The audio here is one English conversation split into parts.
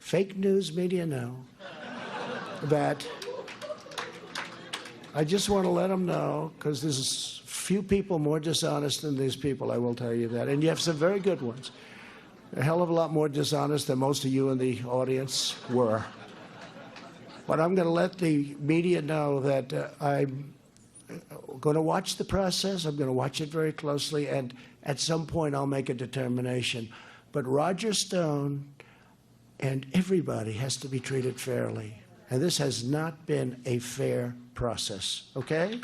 fake news media know that I just want to let them know, because there's few people more dishonest than these people, I will tell you that. And you have some very good ones. A hell of a lot more dishonest than most of you in the audience were. But I'm going to let the media know that I'm going to watch the process. I'm going to watch it very closely, and at some point I'll make a determination. But Roger Stone and everybody has to be treated fairly. And this has not been a fair process, okay?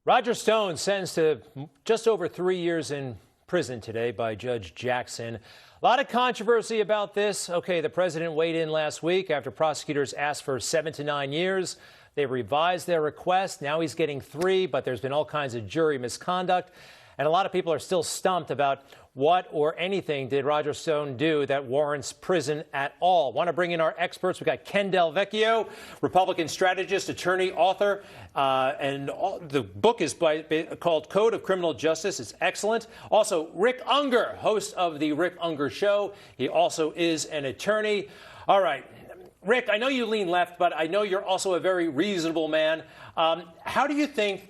Roger Stone sentenced to just over 3 years in prison today by Judge Jackson. A lot of controversy about this. Okay, the president weighed in last week after prosecutors asked for 7 to 9 years. They revised their request. Now he's getting 3, but there's been all kinds of jury misconduct. And a lot of people are still stumped about what or anything did Roger Stone do that warrants prison at all. Want to bring in our experts. We've got Vecchio, Republican strategist, attorney, author, and the book is called Code of Criminal Justice. It's excellent. Also, Rick Unger, host of The Rick Unger Show. He also is an attorney. All right. Rick, I know you lean left, but I know you're also a very reasonable man. How do you think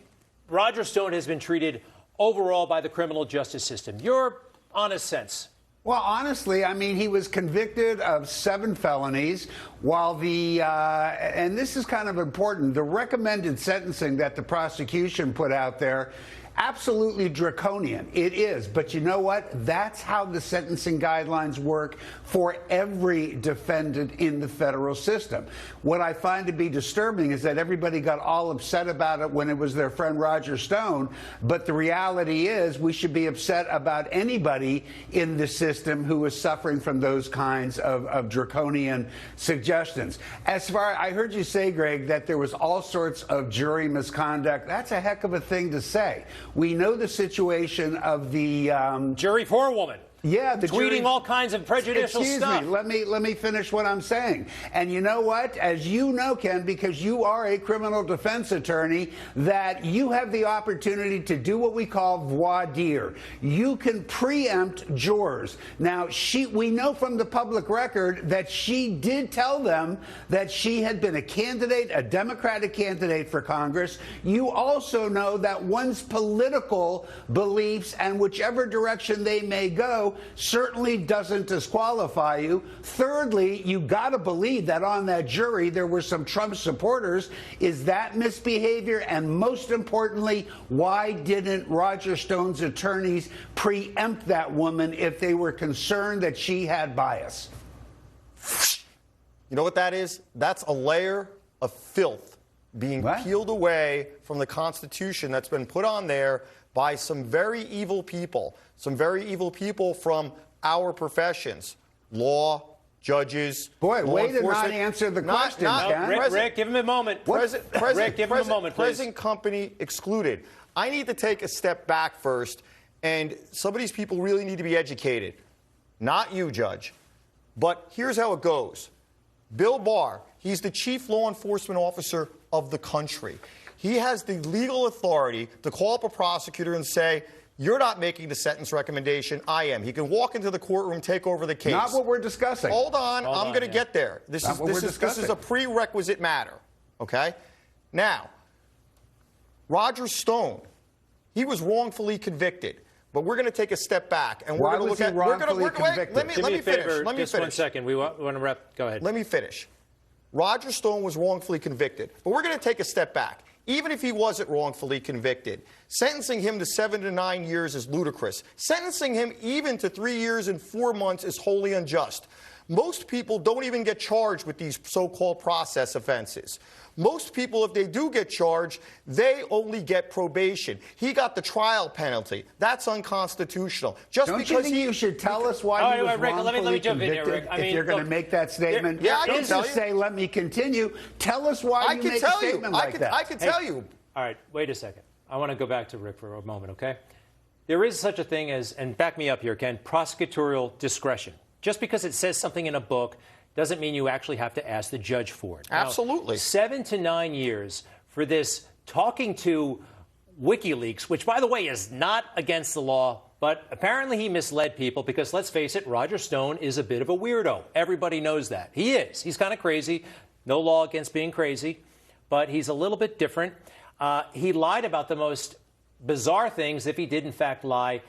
Roger Stone has been treated overall by the criminal justice system? Your honest sense. Well, honestly, I mean, he was convicted of 7 felonies, while and this is kind of important, the recommended sentencing that the prosecution put out there, absolutely draconian. It is. But you know what? That's how the sentencing guidelines work for every defendant in the federal system. What I find to be disturbing is that everybody got all upset about it when it was their friend Roger Stone. But the reality is we should be upset about anybody in the system who is suffering from those kinds of draconian suggestions. As far, I heard you say, Greg, that there was all sorts of jury misconduct. That's a heck of a thing to say. We know the situation of the jury forewoman. Yeah, the tweeting all kinds of prejudicial stuff. Excuse me, let me finish what I'm saying. And you know what? As you know, Ken, because you are a criminal defense attorney, that you have the opportunity to do what we call voir dire. You can preempt jurors. Now, we know from the public record that she did tell them that she had been a candidate, a Democratic candidate for Congress. You also know that one's political beliefs and whichever direction they may go certainly doesn't disqualify you. Thirdly, you got to believe that on that jury there were some Trump supporters. Is that misbehavior? And most importantly, why didn't Roger Stone's attorneys preempt that woman if they were concerned that she had bias? You know what that is? That's a layer of filth being peeled away from the Constitution that's been put on there by some very evil people from our professions, law, judges. Boy, way to not answer the question, Rick, give him a moment. Rick, give him a moment, please. Present company excluded. I need to take a step back first, and some of these people really need to be educated. Not you, Judge. But here's how it goes. Bill Barr, he's the chief law enforcement officer of the country. He has the legal authority to call up a prosecutor and say, you're not making the sentence recommendation, I am. He can walk into the courtroom, take over the case. Not what we're discussing. Hold on, I'm going to get there. This is a prerequisite matter, okay? Now, Roger Stone, he was wrongfully convicted. But we're going to take a step back, and we're going to look at. Let me finish. Let me finish. 1 second. We want to wrap. Go ahead. Let me finish. Roger Stone was wrongfully convicted, but we're going to take a step back. Even if he wasn't wrongfully convicted, sentencing him to 7 to 9 years is ludicrous. Sentencing him even to 3 years and 4 months is wholly unjust. Most people don't even get charged with these so-called process offenses. Most people, if they do get charged, they only get probation. He got the trial penalty. That's unconstitutional. Don't you think you should tell us why he was wrongfully convicted? If you're going to make that statement, I can tell you. Say, let me continue. Tell us why you make a statement like that. I can tell you. All right, wait a second. I want to go back to Rick for a moment, okay? There is such a thing as, and back me up here, Ken, prosecutorial discretion. Just because it says something in a book doesn't mean you actually have to ask the judge for it. Absolutely. Now, 7 to 9 years for this talking to WikiLeaks, which, by the way, is not against the law, But apparently he misled people because, let's face it, Roger Stone is a bit of a weirdo. Everybody knows that. He is. He's kind of crazy. No law against being crazy, but he's a little bit different. He lied about the most bizarre things if he did, in fact, lie.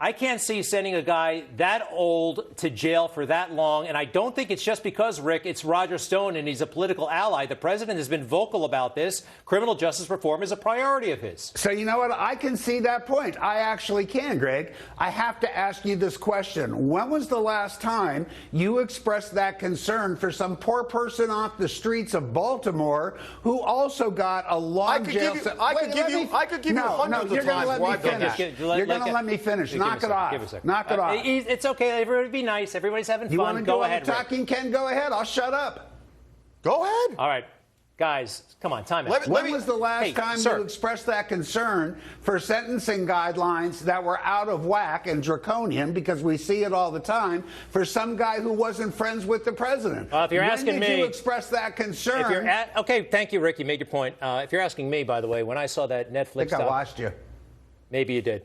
I can't see sending a guy that old to jail for that long, and I don't think it's just because, Rick, it's Roger Stone and he's a political ally. The president has been vocal about this. Criminal justice reform is a priority of his. So you know what? I can see that point. I actually can, Greg. I have to ask you this question. When was the last time you expressed that concern for some poor person off the streets of Baltimore who also got a long jail sentence? I could give you hundreds of times where I've done that. You're going to let me finish. Knock it off. Knock it off. It's okay. Everybody be nice. Everybody's having fun. You want to go ahead, Rick. Talking, Ken? Go ahead. I'll shut up. Go ahead. All right. Guys, come on, time out. When was the last time you expressed that concern for sentencing guidelines that were out of whack and draconian, because we see it all the time, for some guy who wasn't friends with the president? If you're asking me, when did you express that concern? Okay, thank you, Rick. You made your point. If you're asking me, by the way, when I saw that Netflix... I think I watched you. Maybe you did.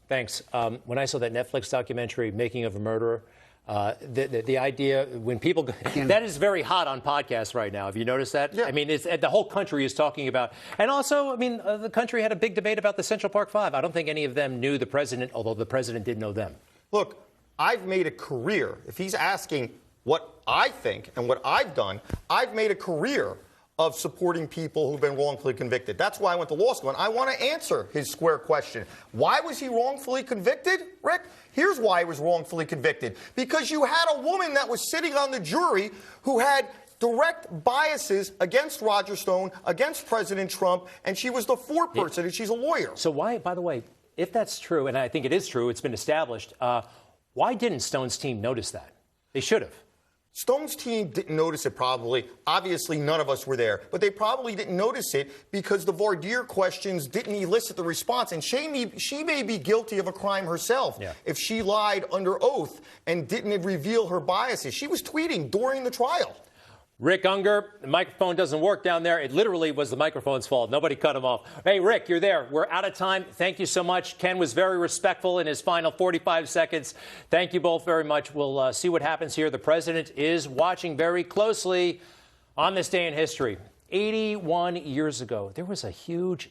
Thanks. When I saw that Netflix documentary, Making of a Murderer, the idea when people that is very hot on podcasts right now. Have you noticed that? Yeah. I mean, the whole country is talking about, and also, I mean, the country had a big debate about the Central Park Five. I don't think any of them knew the president, although the president did know them. Look, I've made a career. If he's asking what I think and what I've done, I've made a career of supporting people who've been wrongfully convicted. That's why I went to law school, and I want to answer his square question. Why was he wrongfully convicted, Rick? Here's why he was wrongfully convicted. Because you had a woman that was sitting on the jury who had direct biases against Roger Stone, against President Trump, and she was the foreperson, and she's a lawyer. So why, by the way, if that's true, and I think it is true, it's been established, why didn't Stone's team notice that? They should have. Stone's team didn't notice it probably. Obviously, none of us were there. But they probably didn't notice it because the voir dire questions didn't elicit the response. And she may be guilty of a crime herself if she lied under oath and didn't reveal her biases. She was tweeting during the trial. Rick Unger, the microphone doesn't work down there. It literally was the microphone's fault. Nobody cut him off. Hey, Rick, you're there. We're out of time. Thank you so much. Ken was very respectful in his final 45 seconds. Thank you both very much. We'll see what happens here. The president is watching very closely on this day in history. 81 years ago, there was a huge